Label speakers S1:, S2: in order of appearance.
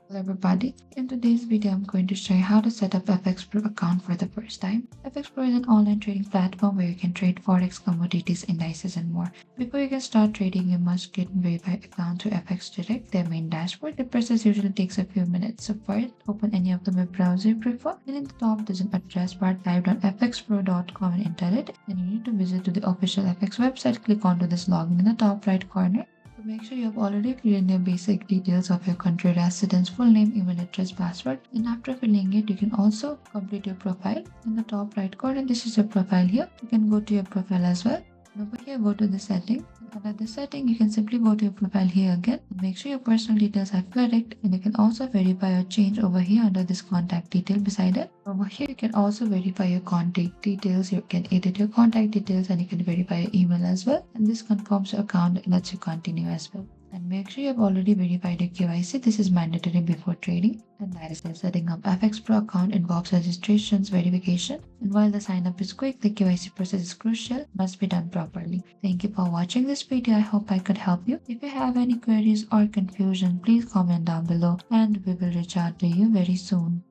S1: Hello everybody, in today's video I'm going to show you how to set up FxPro account for the first time. FxPro is an online trading platform where you can trade forex, commodities, indices and more. Before you can start trading, you must get a verified account through FX Direct, their main dashboard. The process usually takes a few minutes. So first, open any of the web browser you prefer. Then in the top there's an address bar, type on fxpro.com and enter it. Then you need to visit to the official FX website, click onto this login in the top right corner. So make sure you have already filled in your basic details of your country, residence, full name, email address, password. And after filling it, you can also complete your profile. In the top right corner, this is your profile here. You can go to your profile as well. And over here, go to the setting. And under the setting, you can simply go to your profile here again. And make sure your personal details are correct. And you can also verify or change over here under this contact detail beside it. Over here, you can also verify your contact details. You can edit your contact details and you can verify your email as well. And this confirms your account and lets you continue as well. And make sure you have already verified your KYC. This is mandatory before trading. And that is it. Setting up FxPro account involves registrations, verification. And while the sign up is quick, the KYC process is crucial, must be done properly. Thank you for watching this video. I hope I could help you. If you have any queries or confusion, please comment down below and we will reach out to you very soon.